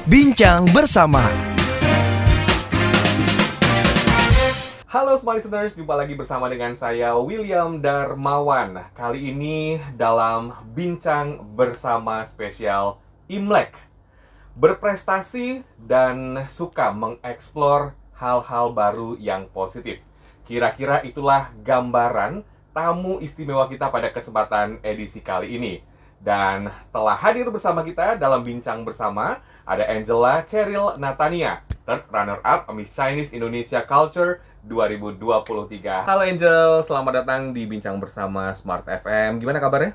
Bincang bersama. Halo semua listeners, jumpa lagi bersama dengan saya William Darmawan. Kali ini dalam Bincang Bersama spesial Imlek. Berprestasi dan suka mengeksplor hal-hal baru yang positif. Kira-kira itulah gambaran tamu istimewa kita pada kesempatan edisi kali ini. Dan telah hadir bersama kita dalam Bincang Bersama ada Angela Cheryl Natania, third runner-up Miss Chinese Indonesia Culture 2023. Halo Angel, selamat datang di Bincang Bersama Smart FM. Gimana kabarnya?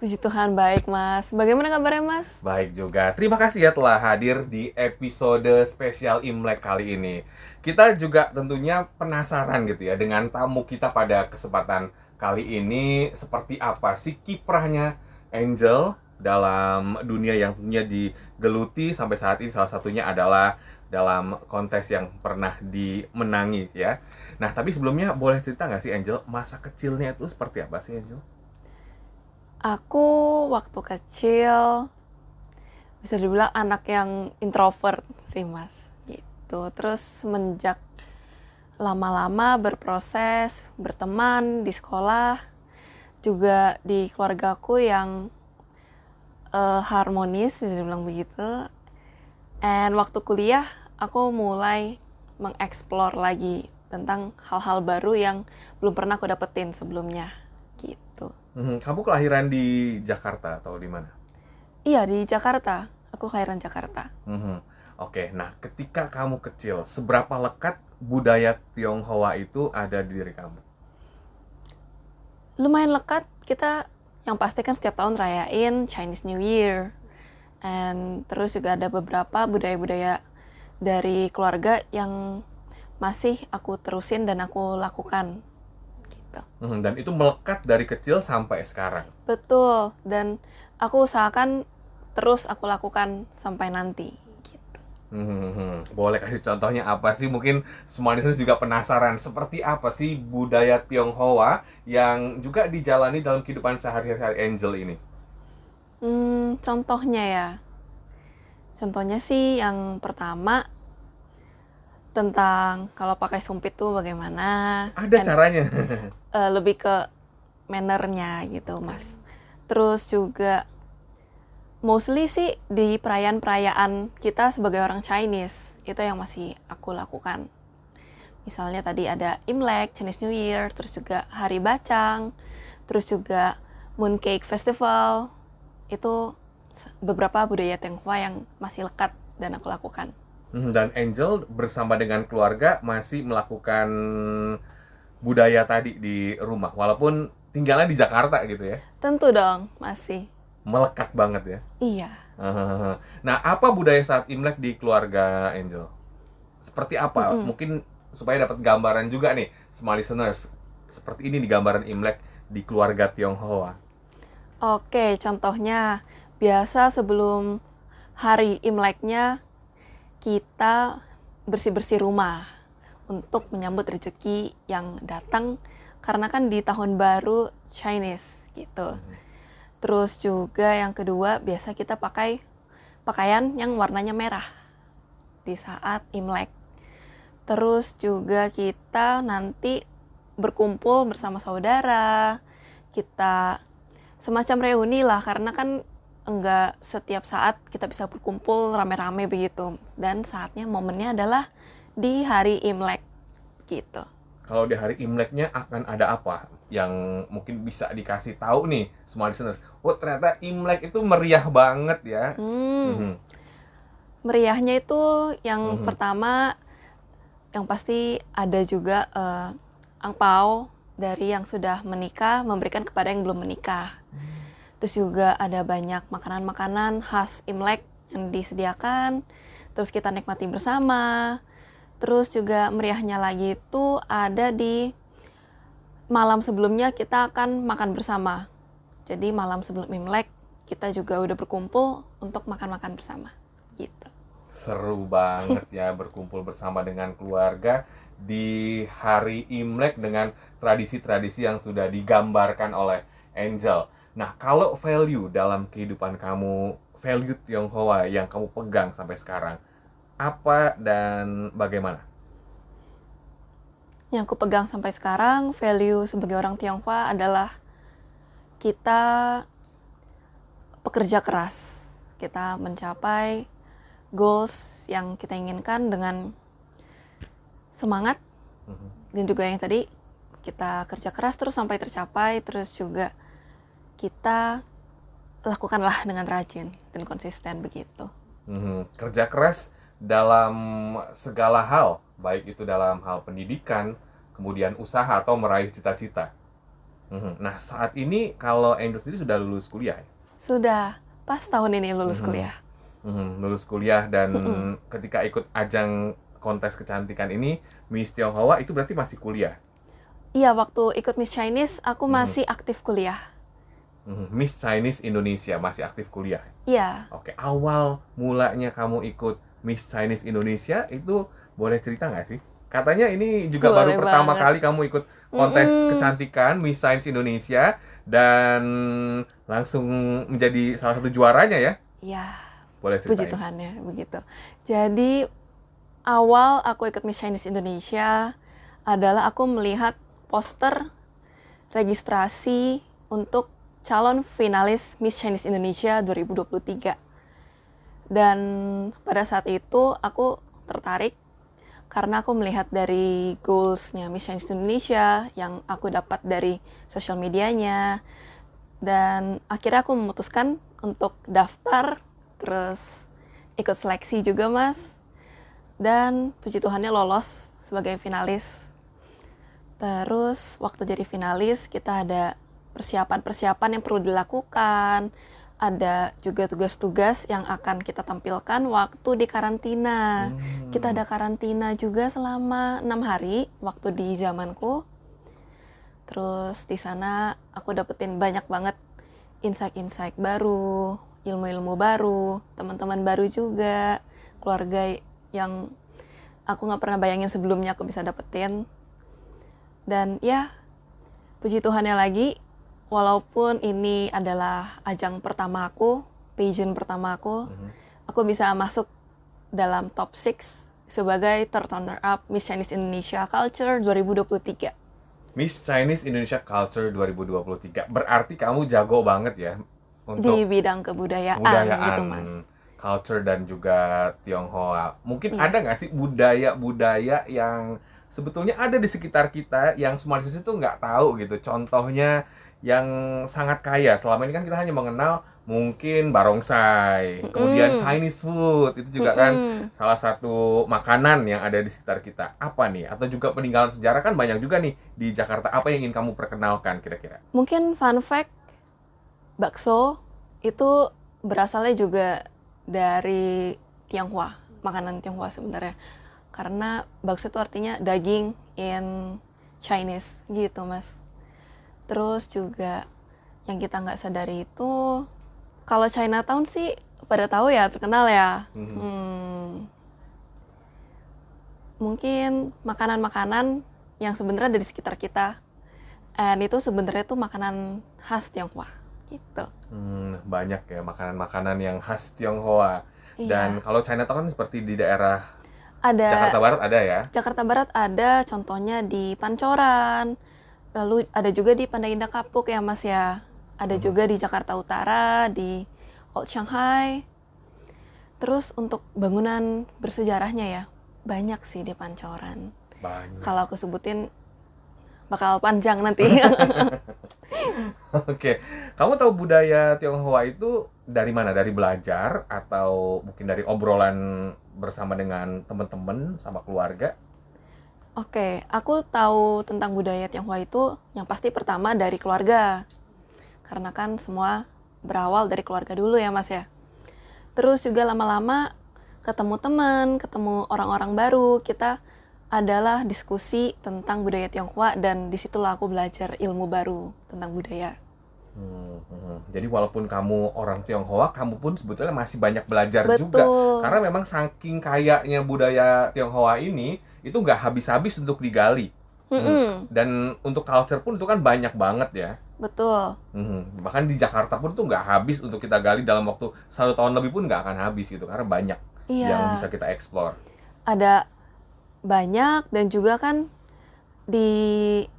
Puji Tuhan, baik Mas. Bagaimana kabarnya Mas? Baik juga. Terima kasih ya telah hadir di episode spesial Imlek kali ini. Kita juga tentunya penasaran gitu ya dengan tamu kita pada kesempatan kali ini. Seperti apa sih kiprahnya Angel dalam dunia yang tentunya digeluti sampai saat ini, salah satunya adalah dalam kontes yang pernah dimenangi ya. Nah, tapi sebelumnya boleh cerita nggak sih Angel, masa kecilnya itu seperti apa sih Angel? Aku waktu kecil bisa dibilang anak yang introvert sih Mas. Gitu. Terus semenjak lama-lama berproses, berteman di sekolah, juga di keluargaku yang harmonis, bisa dibilang begitu. And waktu kuliah, aku mulai mengeksplor lagi tentang hal-hal baru yang belum pernah aku dapetin sebelumnya, gitu. Kamu kelahiran di Jakarta atau di mana? Iya, di Jakarta. Aku kelahiran Jakarta. Oke, nah ketika kamu kecil, seberapa lekat budaya Tionghoa itu ada di diri kamu? Lumayan lekat, kita yang pasti kan setiap tahun rayain Chinese New Year. And terus juga ada beberapa budaya-budaya dari keluarga yang masih aku terusin dan aku lakukan. Gitu. Dan itu melekat dari kecil sampai sekarang. Betul, dan aku usahakan terus aku lakukan sampai nanti. Boleh kasih contohnya apa sih? Mungkin semua listeners juga penasaran seperti apa sih budaya Tionghoa yang juga dijalani dalam kehidupan sehari-hari Angel ini? Contohnya ya. Contohnya sih yang pertama tentang kalau pakai sumpit tuh bagaimana. Ada caranya. Lebih ke mannernya gitu Mas. Terus juga mostly sih di perayaan-perayaan kita sebagai orang Chinese, itu yang masih aku lakukan. Misalnya tadi ada Imlek, Chinese New Year, terus juga Hari Bacang, terus juga Mooncake Festival. Itu beberapa budaya Tionghoa yang masih lekat dan aku lakukan. Dan Angel bersama dengan keluarga masih melakukan budaya tadi di rumah, walaupun tinggalnya di Jakarta gitu ya? Tentu dong, masih. Melekat banget ya? Iya. Nah, apa budaya saat Imlek di keluarga Angel? Seperti apa? Mungkin supaya dapat gambaran juga nih, semua listeners. Seperti ini nih gambaran Imlek di keluarga Tionghoa. Oke, contohnya biasa sebelum hari Imleknya kita bersih-bersih rumah untuk menyambut rezeki yang datang karena kan di tahun baru Chinese gitu. Terus juga yang kedua, biasa kita pakai pakaian yang warnanya merah di saat Imlek. Terus juga kita nanti berkumpul bersama saudara, kita semacam reuni lah, karena kan enggak setiap saat kita bisa berkumpul rame-rame begitu. Dan saatnya, momennya adalah di hari Imlek gitu. Kalau di hari Imleknya akan ada apa yang mungkin bisa dikasih tahu nih semua listeners? Oh, ternyata Imlek itu meriah banget ya. Meriahnya itu yang pertama, yang pasti ada juga angpau dari yang sudah menikah memberikan kepada yang belum menikah. Terus juga ada banyak makanan-makanan khas Imlek yang disediakan, terus kita nikmati bersama. Terus juga meriahnya lagi itu ada di malam sebelumnya kita akan makan bersama. Jadi malam sebelum Imlek kita juga udah berkumpul untuk makan-makan bersama. Gitu. Seru banget ya berkumpul bersama dengan keluarga di hari Imlek dengan tradisi-tradisi yang sudah digambarkan oleh Angel. Nah, kalau value dalam kehidupan kamu, value Tionghoa yang kamu pegang sampai sekarang? Apa dan bagaimana? Yang aku pegang sampai sekarang, value sebagai orang Tionghoa adalah kita pekerja keras. Kita mencapai goals yang kita inginkan dengan semangat. Dan juga yang tadi, kita kerja keras terus sampai tercapai. Terus juga kita lakukanlah dengan rajin dan konsisten begitu. Kerja keras dalam segala hal, baik itu dalam hal pendidikan, kemudian usaha atau meraih cita-cita. Nah, saat ini kalau Angel sendiri sudah lulus kuliah ya? Sudah, pas tahun ini lulus kuliah. Lulus kuliah dan ketika ikut ajang kontes kecantikan ini, Miss Tionghoa itu berarti masih kuliah? Iya, waktu ikut Miss Chinese, aku masih aktif kuliah. Miss Chinese Indonesia masih aktif kuliah? Iya. Oke, awal mulanya kamu ikut Miss Chinese Indonesia itu boleh cerita nggak sih? Katanya ini juga Boleh baru pertama banget. kali kamu ikut kontes kecantikan Miss Science Indonesia dan langsung menjadi salah satu juaranya ya? Iya. Boleh Puji ceritain? Tuhan ya, begitu. Jadi, awal aku ikut Miss Chinese Indonesia adalah aku melihat poster registrasi untuk calon finalis Miss Chinese Indonesia 2023. Dan pada saat itu aku tertarik karena aku melihat dari goals-nya Miss Chinese Indonesia yang aku dapat dari sosial medianya. Dan akhirnya aku memutuskan untuk daftar, terus ikut seleksi juga, Mas. Dan puji Tuhannya lolos sebagai finalis. Terus waktu jadi finalis kita ada persiapan-persiapan yang perlu dilakukan. Ada juga tugas-tugas yang akan kita tampilkan waktu di karantina. Kita ada karantina juga selama 6 hari waktu di zamanku. Terus di sana aku dapetin banyak banget insight-insight baru, ilmu-ilmu baru, teman-teman baru juga, keluarga yang aku nggak pernah bayangin sebelumnya aku bisa dapetin. Dan ya, puji Tuhannya lagi, walaupun ini adalah ajang pertama aku, pageant pertama aku bisa masuk dalam top 6 sebagai third runner-up Miss Chinese Indonesia Culture 2023. Miss Chinese Indonesia Culture 2023. Berarti kamu jago banget ya Di untuk bidang kebudayaan gitu, Mas. culture dan juga Tionghoa. Mungkin ada nggak sih budaya-budaya yang sebetulnya ada di sekitar kita yang Smart Business itu nggak tahu gitu. Contohnya yang sangat kaya. Selama ini kan kita hanya mengenal mungkin barongsai, kemudian Chinese food, itu juga kan salah satu makanan yang ada di sekitar kita. Apa nih? Atau juga peninggalan sejarah kan banyak juga nih di Jakarta. Apa yang ingin kamu perkenalkan kira-kira? Mungkin fun fact, bakso itu berasalnya juga dari Tionghoa, makanan Tionghoa sebenarnya. Karena bakso itu artinya daging in Chinese gitu, Mas. Terus juga yang kita nggak sadari itu, kalau Chinatown sih pada tahu ya, terkenal ya. Mungkin makanan-makanan yang sebenarnya ada di sekitar kita. And itu sebenarnya tuh makanan khas Tionghoa gitu. Banyak ya makanan-makanan yang khas Tionghoa. Iya. Dan kalau Chinatown kan seperti di daerah Ada Jakarta Barat ada ya? Jakarta Barat ada, contohnya di Pancoran. Lalu ada juga di Pandai Indah Kapuk ya, Mas ya. Ada juga di Jakarta Utara, di Old Shanghai. Terus untuk bangunan bersejarahnya ya, banyak sih di Pancoran. Banyak. Kalau aku sebutin bakal panjang nanti. Oke, kamu tahu budaya Tionghoa itu dari mana? Dari belajar atau mungkin dari obrolan bersama dengan teman-teman sama keluarga? Oke, aku tahu tentang budaya Tionghoa itu yang pasti pertama dari keluarga. Karena kan semua berawal dari keluarga dulu ya, Mas ya. Terus juga lama-lama ketemu teman, ketemu orang-orang baru, kita adalah diskusi tentang budaya Tionghoa dan disitulah aku belajar ilmu baru tentang budaya. Jadi walaupun kamu orang Tionghoa, kamu pun sebetulnya masih banyak belajar Betul. juga. Karena memang saking kayanya budaya Tionghoa ini, itu nggak habis-habis untuk digali. Dan untuk culture pun itu kan banyak banget ya. Betul. Bahkan di Jakarta pun tuh nggak habis untuk kita gali dalam waktu 1 tahun lebih pun nggak akan habis gitu, karena banyak yang Iya, bisa kita explore. ada banyak dan juga kan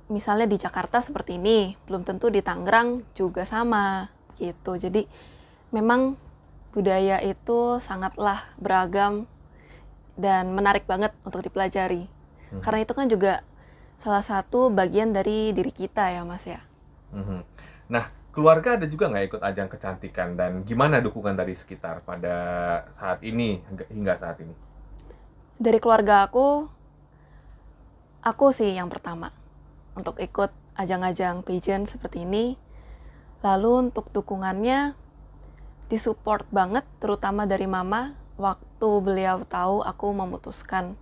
misalnya di Jakarta seperti ini, belum tentu di Tangerang juga sama gitu. Jadi memang budaya itu sangatlah beragam dan menarik banget untuk dipelajari. Karena itu kan juga salah satu bagian dari diri kita ya Mas ya. Nah, keluarga ada juga nggak ikut ajang kecantikan, dan gimana dukungan dari sekitar pada saat ini hingga saat ini? Dari keluarga aku sih yang pertama untuk ikut ajang-ajang pageant seperti ini. Lalu untuk dukungannya disupport banget, terutama dari mama waktu beliau tahu aku memutuskan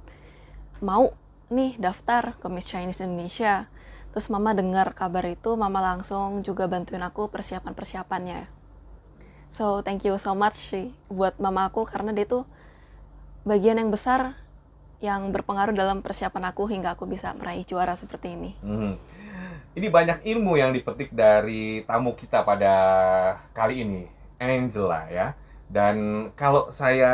mau nih daftar ke Miss Chinese Indonesia. Terus mama dengar kabar itu, mama langsung juga bantuin aku persiapan-persiapannya. So thank you so much sih buat mama aku, karena dia tuh bagian yang besar yang berpengaruh dalam persiapan aku hingga aku bisa meraih juara seperti ini. Ini banyak ilmu yang dipetik dari tamu kita pada kali ini, Angela ya. Dan kalau saya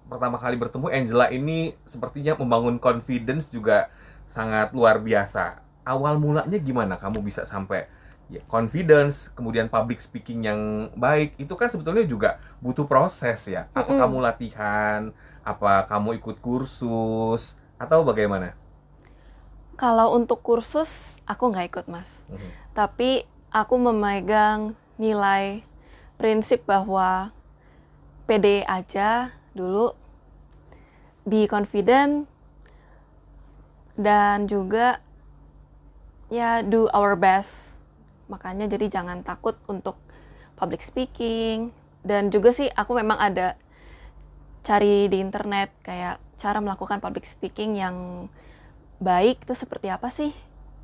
pertama kali bertemu Angela ini, sepertinya membangun confidence juga sangat luar biasa. Awal mulanya gimana kamu bisa sampai ya, confidence, kemudian public speaking yang baik? Itu kan sebetulnya juga butuh proses ya. Apa kamu latihan? Apa kamu ikut kursus? Atau bagaimana? Kalau untuk kursus, aku nggak ikut, Mas. Tapi aku memegang nilai prinsip bahwa pede aja dulu, be confident, dan juga ya do our best. Makanya jadi jangan takut untuk public speaking. Dan juga sih aku memang ada cari di internet kayak cara melakukan public speaking yang baik itu seperti apa sih.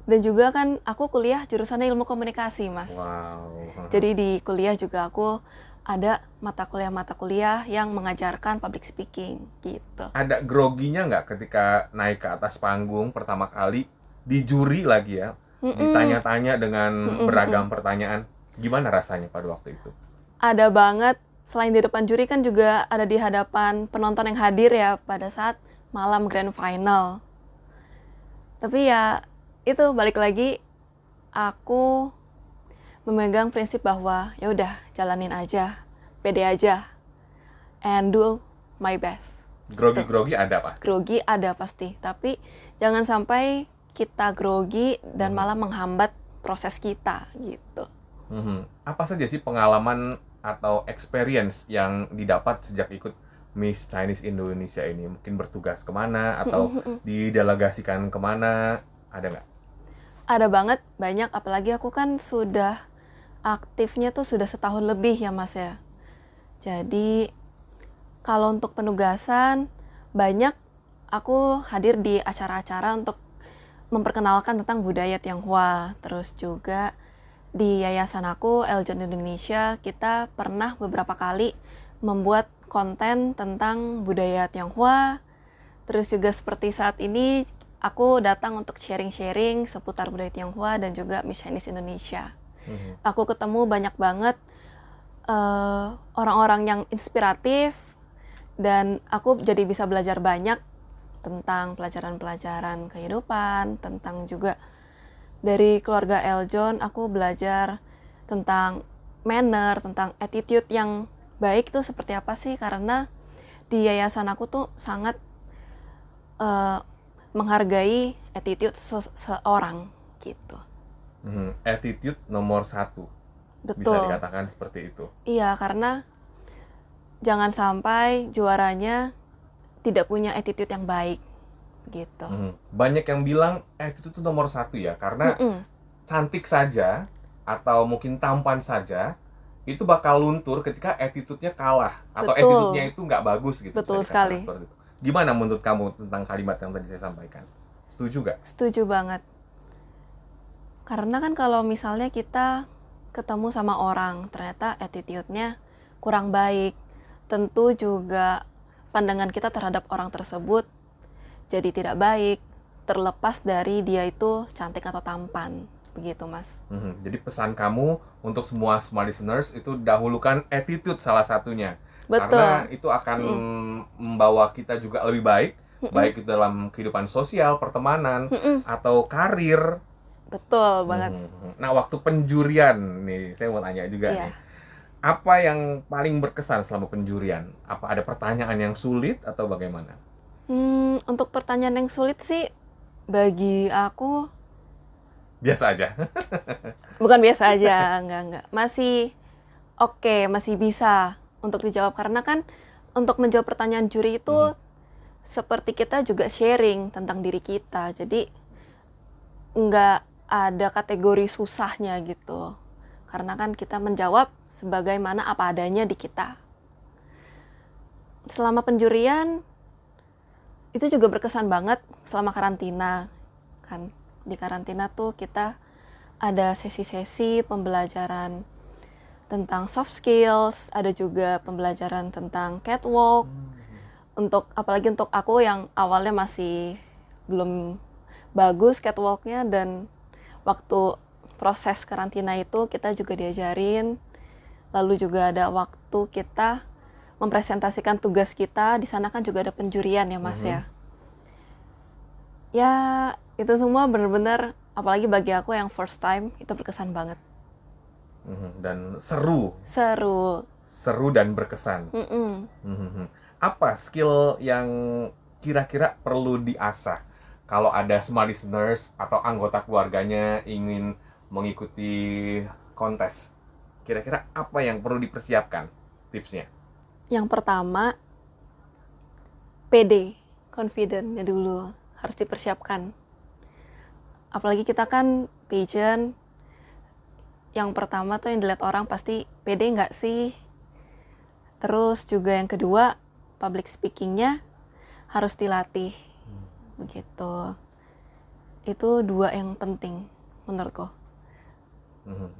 Dan juga kan aku kuliah jurusannya ilmu komunikasi, Mas. Wow. Jadi di kuliah juga aku ada mata kuliah yang mengajarkan public speaking gitu. Ada groginya nggak ketika naik ke atas panggung pertama kali, di juri lagi ya, ditanya-tanya dengan beragam pertanyaan? Gimana rasanya pada waktu itu? Ada banget. Selain di depan juri kan juga ada di hadapan penonton yang hadir ya pada saat malam grand final. Tapi ya itu balik lagi, aku memegang prinsip bahwa ya udah jalanin aja, pede aja, and do my best. Grogi-grogi ada pasti. Grogi ada pasti, tapi jangan sampai kita grogi dan malah menghambat proses kita gitu. Apa saja sih pengalaman atau experience yang didapat sejak ikut Miss Chinese Indonesia ini? Mungkin bertugas kemana atau didelegasikan kemana? Ada nggak? Ada banget, banyak. Apalagi aku kan sudah aktifnya tuh sudah setahun lebih ya Mas ya. Jadi kalau untuk penugasan, banyak aku hadir di acara-acara untuk memperkenalkan tentang budaya Tionghoa. Terus juga di yayasan aku, Eljon Indonesia, kita pernah beberapa kali membuat konten tentang budaya Tionghoa. Terus juga seperti saat ini, aku datang untuk sharing-sharing seputar budaya Tionghoa dan juga Miss Chinese Indonesia. Aku ketemu banyak banget orang-orang yang inspiratif, dan aku jadi bisa belajar banyak tentang pelajaran-pelajaran kehidupan, tentang juga dari keluarga Eljon, aku belajar tentang manner, tentang attitude yang baik itu seperti apa sih, karena di yayasan aku tuh sangat menghargai attitude seseorang gitu. Attitude nomor 1. Betul. Bisa dikatakan seperti itu. Iya, karena jangan sampai juaranya tidak punya attitude yang baik gitu. Banyak yang bilang attitude itu nomor 1 ya, karena cantik saja atau mungkin tampan saja itu bakal luntur ketika attitude-nya kalah atau Betul. attitude-nya itu nggak bagus gitu. Betul bisa dikatakan sekali. seperti itu. Gimana menurut kamu tentang kalimat yang tadi saya sampaikan? Setuju nggak? Setuju banget. Karena kan kalau misalnya kita ketemu sama orang, ternyata attitude-nya kurang baik, tentu juga pandangan kita terhadap orang tersebut jadi tidak baik. terlepas dari dia itu cantik atau tampan. Begitu, Mas. Jadi pesan kamu untuk semua smart listeners itu dahulukan attitude salah satunya. Karena Betul. itu akan membawa kita juga lebih baik, baik itu dalam kehidupan sosial, pertemanan, atau karir. Betul banget. Nah, waktu penjurian nih, saya mau tanya juga Iya. nih. Apa yang paling berkesan selama penjurian? Apa ada pertanyaan yang sulit atau bagaimana? Untuk pertanyaan yang sulit sih, bagi aku Biasa aja. bukan biasa aja, enggak. Masih oke, masih bisa untuk dijawab. Karena kan untuk menjawab pertanyaan juri itu seperti kita juga sharing tentang diri kita. Jadi nggak ada kategori susahnya gitu. Karena kan kita menjawab sebagaimana apa adanya di kita. Selama penjurian, itu juga berkesan banget selama karantina. Kan, di karantina tuh kita ada sesi-sesi pembelajaran tentang soft skills, ada juga pembelajaran tentang catwalk. Apalagi untuk aku yang awalnya masih belum bagus catwalknya, dan waktu proses karantina itu kita juga diajarin. Lalu juga ada waktu kita mempresentasikan tugas kita. Di sana kan juga ada penjurian ya, Mas ya. Ya, itu semua benar-benar, apalagi bagi aku yang first time, itu berkesan banget. Dan seru. Seru Dan berkesan. Apa skill yang kira-kira perlu diasah kalau ada smart listeners atau anggota keluarganya ingin mengikuti kontes? Kira-kira apa yang perlu dipersiapkan tipsnya? Yang pertama, pede, confident-nya dulu harus dipersiapkan. Apalagi kita kan pageant, yang pertama tuh yang dilihat orang pasti pede nggak sih? Terus juga yang kedua, public speaking-nya harus dilatih. Begitu. Itu 2 yang penting menurutku.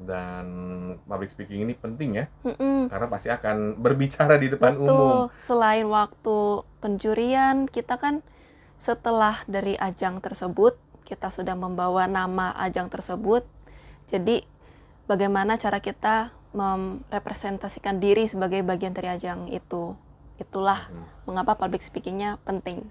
Dan public speaking ini penting ya, karena pasti akan berbicara di depan umum. Betul. Selain waktu penjurian, kita kan setelah dari ajang tersebut, kita sudah membawa nama ajang tersebut. Jadi bagaimana cara kita merepresentasikan diri sebagai bagian dari ajang itu. Itulah mengapa public speaking-nya penting.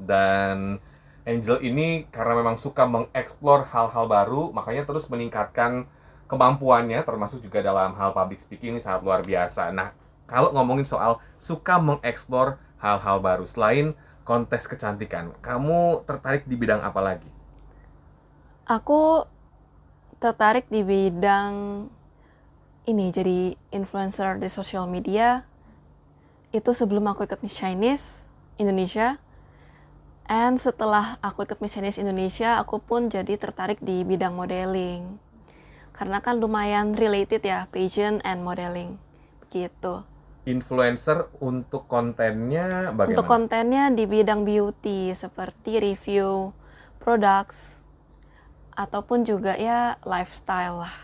Dan Angel ini karena memang suka mengeksplor hal-hal baru, makanya terus meningkatkan kemampuannya, termasuk juga dalam hal public speaking ini sangat luar biasa. Nah, kalau ngomongin soal suka mengeksplor hal-hal baru, selain kontes kecantikan, kamu tertarik di bidang apa lagi? Aku tertarik di bidang ini, jadi influencer di social media. Itu sebelum aku ikut Miss Chinese Indonesia. And setelah aku ikut Miss Chinese Indonesia, aku pun jadi tertarik di bidang modeling. Karena kan lumayan related ya, pageant and modeling. Begitu. Influencer untuk kontennya bagaimana? Untuk kontennya di bidang beauty, seperti review products, ataupun juga ya lifestyle lah.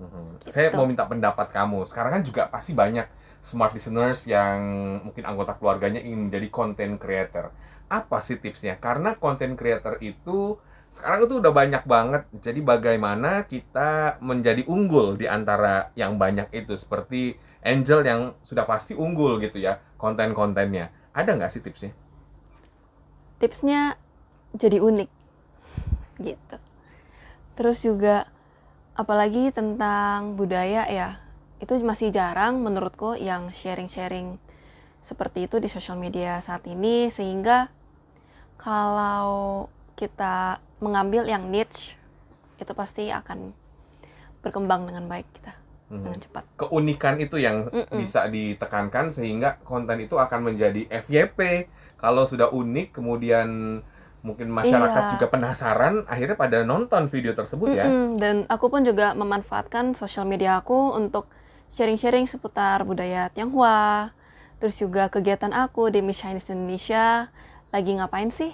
Gitu. Saya mau minta pendapat kamu. Sekarang kan juga pasti banyak smart listeners yang mungkin anggota keluarganya ingin menjadi content creator. Apa sih tipsnya? Karena content creator itu sekarang itu udah banyak banget. Jadi bagaimana kita menjadi unggul di antara yang banyak itu? Seperti Angel yang sudah pasti unggul gitu ya, konten-kontennya. Ada nggak sih tipsnya? Tipsnya jadi unik gitu. Terus juga apalagi tentang budaya ya, itu masih jarang menurutku yang sharing-sharing seperti itu di sosial media saat ini, sehingga kalau kita mengambil yang niche, itu pasti akan berkembang dengan baik kita, dengan cepat. Keunikan itu yang bisa ditekankan sehingga konten itu akan menjadi FYP. Kalau sudah unik, kemudian mungkin masyarakat juga penasaran, akhirnya pada nonton video tersebut ya. Dan aku pun juga memanfaatkan sosial media aku untuk sharing-sharing seputar budaya Tionghoa. Terus juga kegiatan aku di Miss Chinese Indonesia lagi ngapain sih?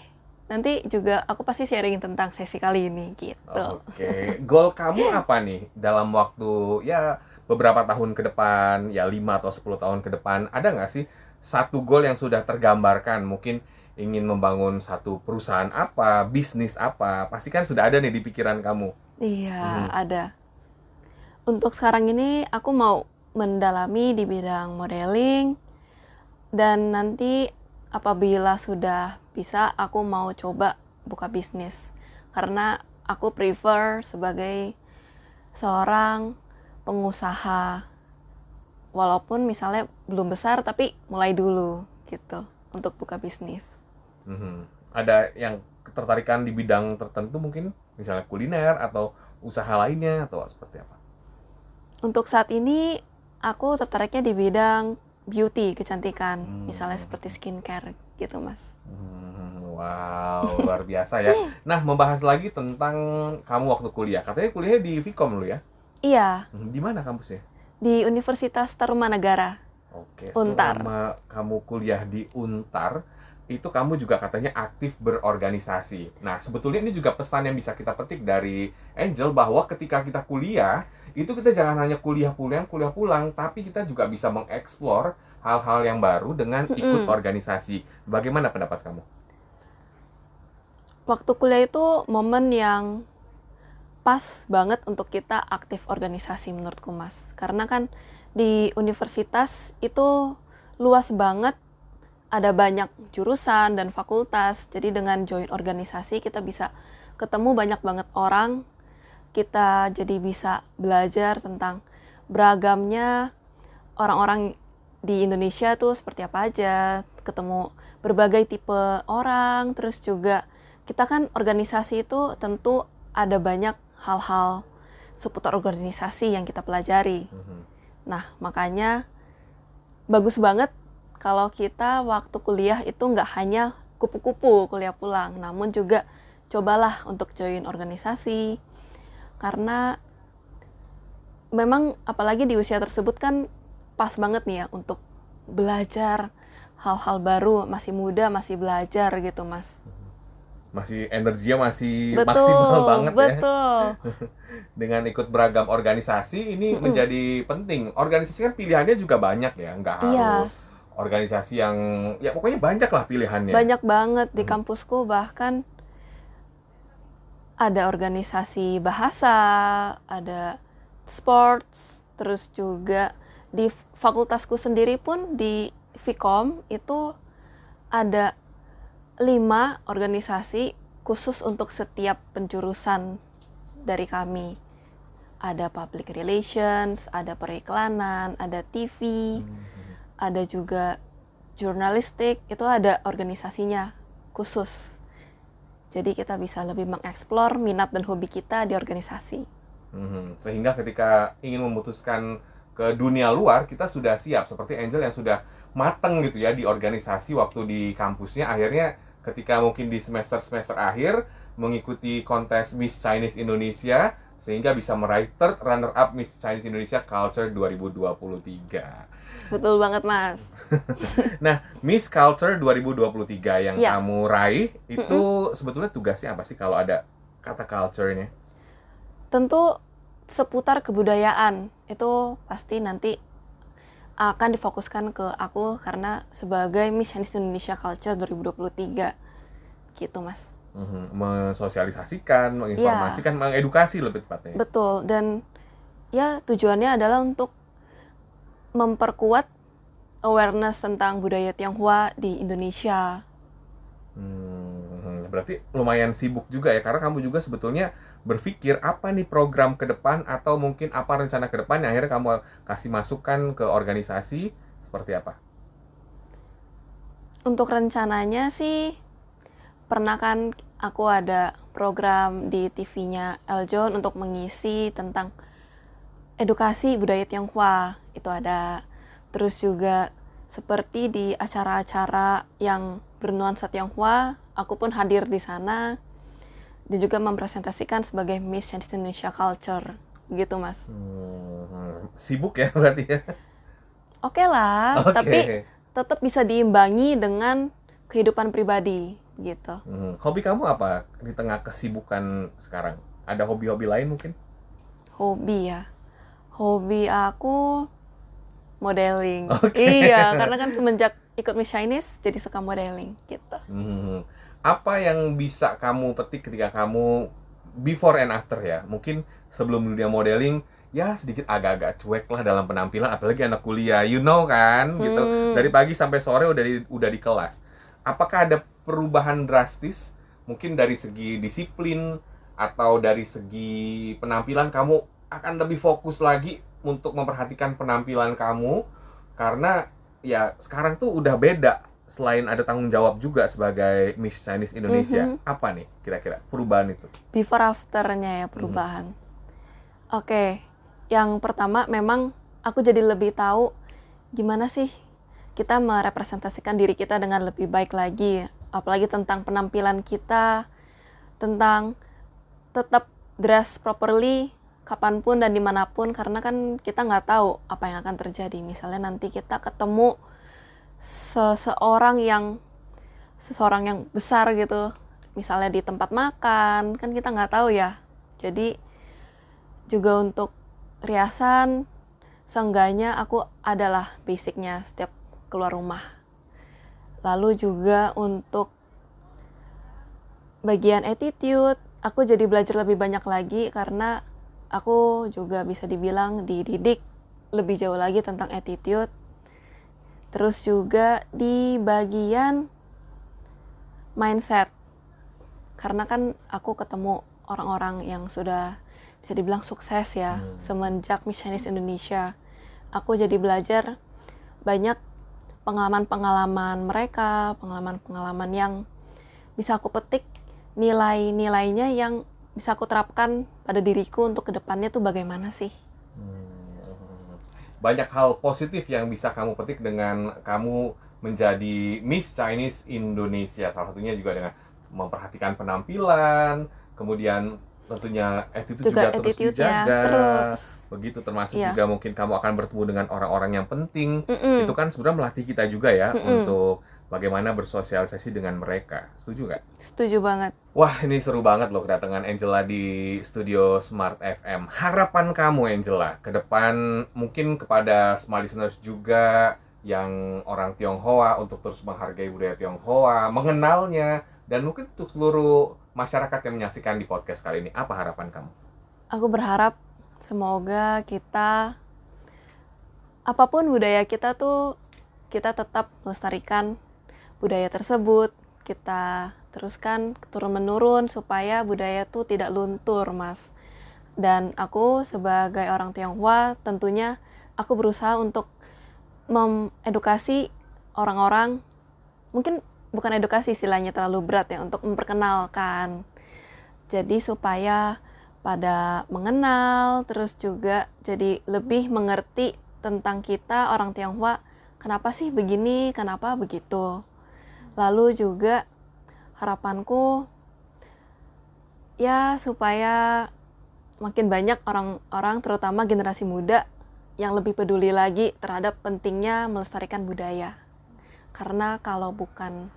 Nanti juga aku pasti sharing tentang sesi kali ini gitu. Oke, goal kamu apa nih dalam waktu ya beberapa tahun ke depan, ya 5 atau 10 tahun ke depan? Ada nggak sih satu goal yang sudah tergambarkan? Mungkin ingin membangun satu perusahaan apa, bisnis apa, pasti kan sudah ada nih di pikiran kamu. Iya, ada. Untuk sekarang ini aku mau mendalami di bidang modeling, dan nanti apabila sudah bisa, aku mau coba buka bisnis. Karena aku prefer sebagai seorang pengusaha, walaupun misalnya belum besar, tapi mulai dulu gitu untuk buka bisnis. Ada yang ketertarikan di bidang tertentu mungkin, misalnya kuliner atau usaha lainnya atau seperti apa? Untuk saat ini aku tertariknya di bidang beauty, kecantikan, misalnya seperti skincare gitu, Mas. Wow, luar biasa ya. Nah, membahas lagi tentang kamu waktu kuliah. Katanya kuliahnya di Vkom lu ya? Iya, Di mana kampusnya? di Universitas Tarumanagara. Oke, Untar. selama kamu kuliah di Untar, itu kamu juga katanya aktif berorganisasi. Nah, sebetulnya ini juga pesan yang bisa kita petik dari Angel, bahwa ketika kita kuliah, itu kita jangan hanya kuliah pulang, tapi kita juga bisa mengeksplor hal-hal yang baru dengan ikut organisasi. Bagaimana pendapat kamu? Waktu kuliah itu momen yang pas banget untuk kita aktif organisasi menurutku, Mas. Karena kan di universitas itu luas banget, ada banyak jurusan dan fakultas. Jadi dengan join organisasi kita bisa ketemu banyak banget orang. Kita jadi bisa belajar tentang beragamnya orang-orang di Indonesia tuh seperti apa aja. Ketemu berbagai tipe orang. Terus juga kita kan organisasi itu tentu ada banyak hal-hal seputar organisasi yang kita pelajari. Nah, makanya bagus banget kalau kita waktu kuliah itu nggak hanya kupu-kupu kuliah pulang, namun juga cobalah untuk join organisasi. Karena memang apalagi di usia tersebut kan pas banget nih ya untuk belajar hal-hal baru, masih muda, masih belajar gitu, Mas. Masih energinya masih Betul, maksimal banget ya. betul. Dengan ikut beragam organisasi ini menjadi penting. Organisasi kan pilihannya juga banyak ya, nggak Iya, harus organisasi yang ya pokoknya banyak lah pilihannya. banyak banget di kampusku, bahkan ada organisasi bahasa, ada sports, terus juga di fakultasku sendiri pun di Vkom itu ada 5 organisasi khusus untuk setiap penjurusan dari kami. Ada public relations, ada periklanan, ada TV, ada juga jurnalistik, itu ada organisasinya khusus. Jadi kita bisa lebih mengeksplor minat dan hobi kita di organisasi. Sehingga ketika ingin memutuskan ke dunia luar, kita sudah siap. Seperti Angel yang sudah mateng gitu ya di organisasi waktu di kampusnya. Akhirnya ketika mungkin di semester-semester akhir mengikuti kontes Miss Chinese Indonesia, sehingga bisa meraih third runner up Miss Chinese Indonesia Culture 2023. Betul banget, Mas. Nah, Miss Culture 2023 yang Ya. kamu raih itu sebetulnya tugasnya apa sih kalau ada kata culture-nya? Tentu seputar kebudayaan itu pasti nanti akan difokuskan ke aku karena sebagai Miss Chinese Indonesia Culture 2023 gitu, Mas. Mensosialisasikan, menginformasikan, mengedukasi lebih tepatnya. Betul, dan ya tujuannya adalah untuk memperkuat awareness tentang budaya Tionghoa di Indonesia. Berarti lumayan sibuk juga ya, karena kamu juga sebetulnya berpikir apa nih program ke depan atau mungkin apa rencana ke depan yang akhirnya kamu kasih masukan ke organisasi seperti apa? Untuk rencananya sih, pernah kan aku ada program di TV-nya Eljon untuk mengisi tentang edukasi budaya Tionghoa. Itu ada. Terus juga seperti di acara-acara yang bernuansa Tionghoa, aku pun hadir di sana. Dan juga mempresentasikan sebagai Miss Chinese Indonesia Culture. Gitu, Mas. Sibuk ya berarti ya? Oke lah, Oke. tapi tetap bisa diimbangi dengan kehidupan pribadi gitu. Hobi kamu apa di tengah kesibukan sekarang? Ada hobi-hobi lain mungkin? Hobi ya. Hobi aku modeling. Oke. Iya, karena kan semenjak ikut Miss Chinese jadi suka modeling gitu. Apa yang bisa kamu petik ketika kamu before and after ya? Mungkin sebelum dunia modeling ya sedikit agak-agak cuek lah dalam penampilan, apalagi anak kuliah, you know kan, gitu. Dari pagi sampai sore udah di kelas. Apakah ada perubahan drastis? Mungkin dari segi disiplin atau dari segi penampilan kamu akan lebih fokus lagi untuk memperhatikan penampilan kamu karena ya sekarang tuh udah beda. Selain ada tanggung jawab juga sebagai Miss Chinese Indonesia, apa nih kira-kira perubahan itu? Before afternya ya perubahan. Oke, yang pertama memang aku jadi lebih tahu gimana sih kita merepresentasikan diri kita dengan lebih baik lagi, apalagi tentang penampilan kita, tentang tetap dress properly kapanpun dan dimanapun, karena kan kita nggak tahu apa yang akan terjadi. Misalnya nanti kita ketemu seseorang yang besar gitu, misalnya di tempat makan, kan kita nggak tahu ya. Jadi juga untuk riasan, seenggaknya aku adalah basicnya setiap keluar rumah. Lalu juga untuk bagian attitude, aku jadi belajar lebih banyak lagi karena aku juga bisa dibilang dididik lebih jauh lagi tentang attitude. Terus juga di bagian mindset, karena kan aku ketemu orang-orang yang sudah bisa dibilang sukses ya semenjak Miss Chinese Indonesia. Aku jadi belajar banyak pengalaman-pengalaman mereka, pengalaman-pengalaman yang bisa aku petik, nilai-nilainya yang bisa aku terapkan pada diriku untuk kedepannya tuh bagaimana sih. Banyak hal positif yang bisa kamu petik dengan kamu menjadi Miss Chinese Indonesia. Salah satunya juga dengan memperhatikan penampilan, kemudian tentunya attitude juga terus dijaga. Begitu, termasuk juga mungkin kamu akan bertemu dengan orang-orang yang penting. Itu kan sebenarnya melatih kita juga ya untuk bagaimana bersosialisasi dengan mereka. Setuju nggak? Setuju banget. Wah, ini seru banget loh kedatangan Angela di studio Smart FM. Harapan kamu Angela ke depan mungkin kepada Smart Listeners juga yang orang Tionghoa untuk terus menghargai budaya Tionghoa, mengenalnya, dan mungkin untuk seluruh masyarakat yang menyaksikan di podcast kali ini, apa harapan kamu? Aku berharap semoga kita, apapun budaya kita tuh, kita tetap melestarikan budaya tersebut, kita teruskan turun-menurun supaya budaya tuh tidak luntur, Mas. Dan aku sebagai orang Tionghoa tentunya aku berusaha untuk mengedukasi orang-orang, mungkin bukan edukasi istilahnya terlalu berat ya, untuk memperkenalkan. Jadi supaya pada mengenal, terus juga jadi lebih mengerti tentang kita orang Tionghoa, kenapa sih begini, kenapa begitu. Lalu juga harapanku ya supaya makin banyak orang-orang terutama generasi muda yang lebih peduli lagi terhadap pentingnya melestarikan budaya. Karena kalau bukan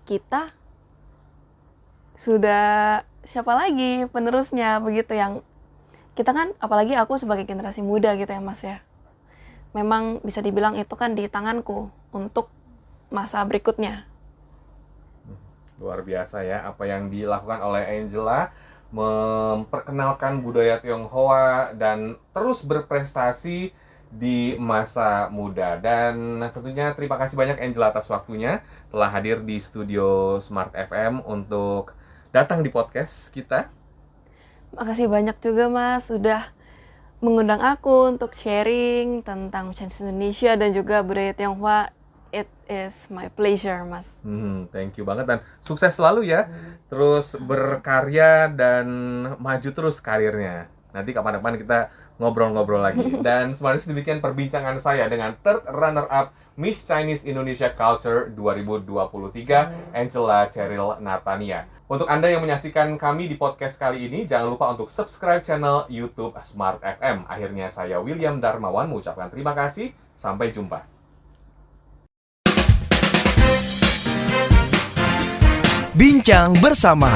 kita, sudah siapa lagi penerusnya begitu, yang kita kan, apalagi aku sebagai generasi muda gitu ya Mas ya, memang bisa dibilang itu kan di tanganku untuk masa berikutnya. Luar biasa ya apa yang dilakukan oleh Angela, memperkenalkan budaya Tionghoa dan terus berprestasi di masa muda. Dan tentunya terima kasih banyak Angela atas waktunya telah hadir di studio Smart FM untuk datang di podcast kita. Makasih banyak juga Mas sudah mengundang aku untuk sharing tentang Chinese Indonesia dan juga budaya Tionghoa. It is my pleasure, Mas. Thank you banget dan sukses selalu ya. Terus berkarya dan maju terus karirnya. Nanti kapan-kapan kita ngobrol-ngobrol lagi. Dan sebenarnya demikian perbincangan saya dengan third runner-up Miss Chinese Indonesia Culture 2023, Angela Cheryl Natania. Untuk Anda yang menyaksikan kami di podcast kali ini, jangan lupa untuk subscribe channel YouTube Smart FM. Akhirnya saya William Darmawan mengucapkan terima kasih. Sampai jumpa. Bincang bersama